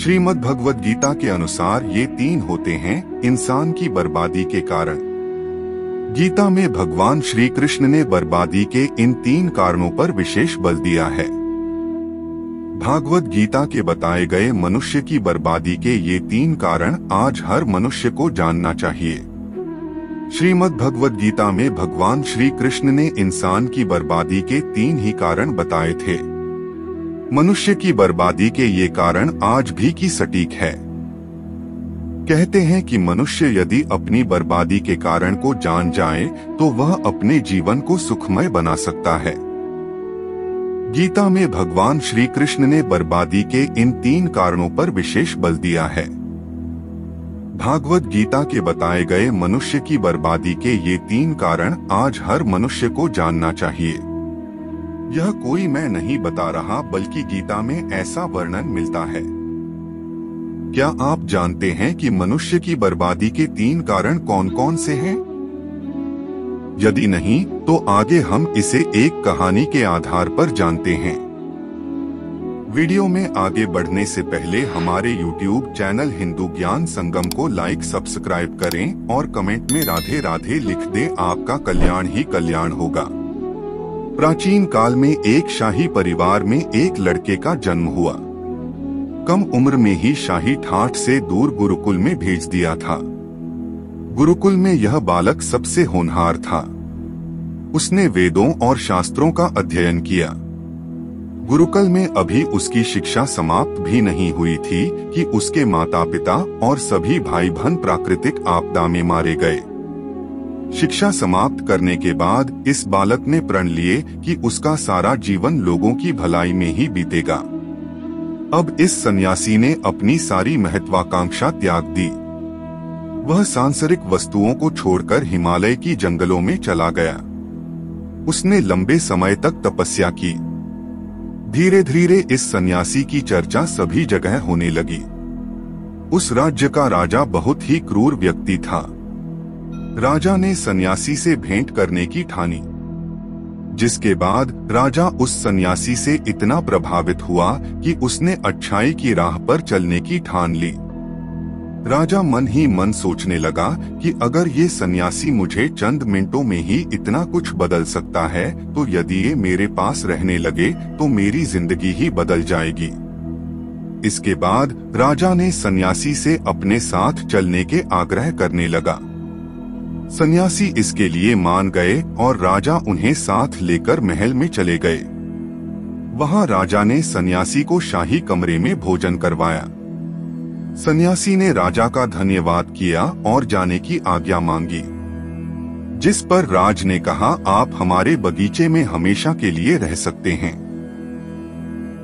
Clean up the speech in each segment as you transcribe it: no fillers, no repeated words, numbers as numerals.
श्रीमद् भगवद गीता के अनुसार ये 3 होते हैं इंसान की बर्बादी के कारण। गीता में भगवान श्री कृष्ण ने बर्बादी के इन 3 कारणों पर विशेष बल दिया है। भागवत गीता के बताए गए मनुष्य की बर्बादी के ये 3 कारण आज हर मनुष्य को जानना चाहिए। श्रीमद् भगवद गीता में भगवान श्री कृष्ण ने इंसान की बर्बादी के 3 ही कारण बताए थे। मनुष्य की बर्बादी के ये कारण आज भी की सटीक है। कहते हैं कि मनुष्य यदि अपनी बर्बादी के कारण को जान जाए तो वह अपने जीवन को सुखमय बना सकता है। गीता में भगवान श्री कृष्ण ने बर्बादी के इन 3 कारणों पर विशेष बल दिया है। भागवत गीता के बताए गए मनुष्य की बर्बादी के ये 3 कारण आज हर मनुष्य को जानना चाहिए। यह कोई मैं नहीं बता रहा बल्कि गीता में ऐसा वर्णन मिलता है। क्या आप जानते हैं कि मनुष्य की बर्बादी के 3 कारण कौन कौन से हैं? यदि नहीं तो आगे हम इसे एक कहानी के आधार पर जानते हैं। वीडियो में आगे बढ़ने से पहले हमारे YouTube चैनल हिंदू ज्ञान संगम को लाइक सब्सक्राइब करें और कमेंट में राधे राधे लिख दें। आपका कल्याण ही कल्याण होगा। प्राचीन काल में एक शाही परिवार में एक लड़के का जन्म हुआ। कम उम्र में ही शाही ठाठ से दूर गुरुकुल में भेज दिया था। गुरुकुल में यह बालक सबसे होनहार था। उसने वेदों और शास्त्रों का अध्ययन किया। गुरुकुल में अभी उसकी शिक्षा समाप्त भी नहीं हुई थी कि उसके माता पिता और सभी भाई बहन प्राकृतिक आपदा में मारे गए। शिक्षा समाप्त करने के बाद इस बालक ने प्रण लिए कि उसका सारा जीवन लोगों की भलाई में ही बीतेगा। अब इस सन्यासी ने अपनी सारी महत्वाकांक्षा त्याग दी। वह सांसारिक वस्तुओं को छोड़कर हिमालय की जंगलों में चला गया। उसने लंबे समय तक तपस्या की। धीरे धीरे इस सन्यासी की चर्चा सभी जगह होने लगी। उस राज्य का राजा बहुत ही क्रूर व्यक्ति था। राजा ने सन्यासी से भेंट करने की ठानी, जिसके बाद राजा उस सन्यासी से इतना प्रभावित हुआ कि उसने अच्छाई की राह पर चलने की ठान ली। राजा मन ही मन सोचने लगा कि अगर ये सन्यासी मुझे चंद मिनटों में ही इतना कुछ बदल सकता है तो यदि ये मेरे पास रहने लगे तो मेरी जिंदगी ही बदल जाएगी। इसके बाद राजा ने सन्यासी से अपने साथ चलने के आग्रह करने लगा। सन्यासी इसके लिए मान गए और राजा उन्हें साथ लेकर महल में चले गए। वहां राजा ने सन्यासी को शाही कमरे में भोजन करवाया। सन्यासी ने राजा का धन्यवाद किया और जाने की आज्ञा मांगी, जिस पर राज ने कहा, आप हमारे बगीचे में हमेशा के लिए रह सकते हैं।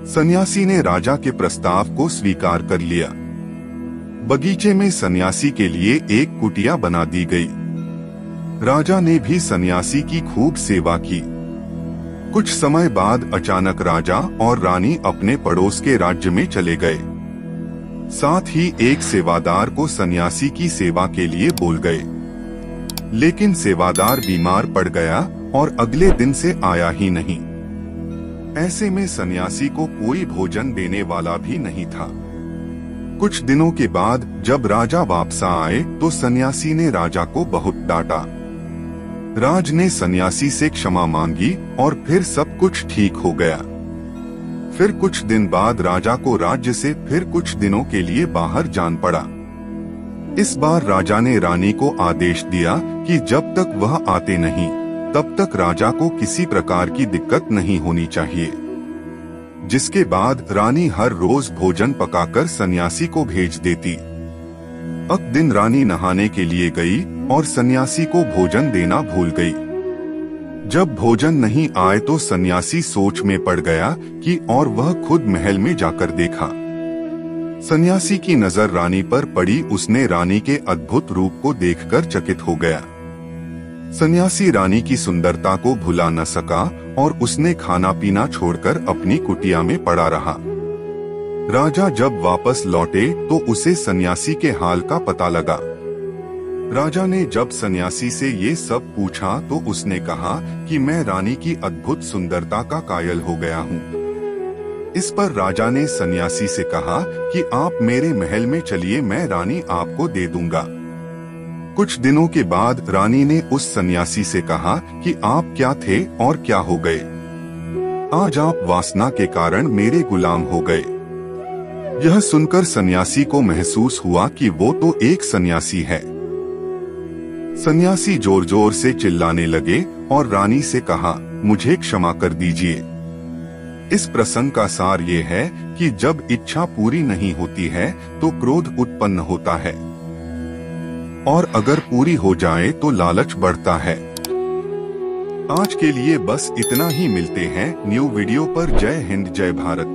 सन्यासी ने राजा के प्रस्ताव को स्वीकार कर लिया। बगीचे में सन्यासी के लिए एक कुटिया बना दी गई। राजा ने भी सन्यासी की खूब सेवा की। कुछ समय बाद अचानक राजा और रानी अपने पड़ोस के राज्य में चले गए। साथ ही एक सेवादार को सन्यासी की सेवा के लिए बोल गए, लेकिन सेवादार बीमार पड़ गया और अगले दिन से आया ही नहीं। ऐसे में सन्यासी को कोई भोजन देने वाला भी नहीं था। कुछ दिनों के बाद जब राजा वापस आए तो सन्यासी ने राजा को बहुत डांटा। राज ने सन्यासी से क्षमा मांगी और फिर सब कुछ ठीक हो गया। फिर कुछ दिन बाद राजा को राज्य से फिर कुछ दिनों के लिए बाहर जान पड़ा। इस बार राजा ने रानी को आदेश दिया कि जब तक वह आते नहीं तब तक राजा को किसी प्रकार की दिक्कत नहीं होनी चाहिए। जिसके बाद रानी हर रोज भोजन पकाकर सन्यासी को भेज देती। एक दिन रानी नहाने के लिए गई और सन्यासी को भोजन देना भूल गई। जब भोजन नहीं आए तो सन्यासी सोच में पड़ गया कि और वह खुद महल में जाकर देखा। सन्यासी की नजर रानी पर पड़ी। उसने रानी के अद्भुत रूप को देखकर चकित हो गया। सन्यासी रानी की सुंदरता को भुला न सका और उसने खाना पीना छोड़कर अपनी कुटिया में पड़ा रहा। राजा जब वापस लौटे तो उसे सन्यासी के हाल का पता लगा। राजा ने जब सन्यासी से ये सब पूछा तो उसने कहा कि मैं रानी की अद्भुत सुंदरता का कायल हो गया हूँ। इस पर राजा ने सन्यासी से कहा कि आप मेरे महल में चलिए, मैं रानी आपको दे दूंगा। कुछ दिनों के बाद रानी ने उस सन्यासी से कहा कि आप क्या थे और क्या हो गए? आज आप वासना के कारण मेरे गुलाम हो गए। यह सुनकर सन्यासी को महसूस हुआ कि वो तो एक सन्यासी है। सन्यासी जोर जोर से चिल्लाने लगे और रानी से कहा, मुझे क्षमा कर दीजिए। इस प्रसंग का सार ये है कि जब इच्छा पूरी नहीं होती है तो क्रोध उत्पन्न होता है, और अगर पूरी हो जाए तो लालच बढ़ता है। आज के लिए बस इतना ही। मिलते हैं न्यू वीडियो पर। जय हिंद, जय भारत।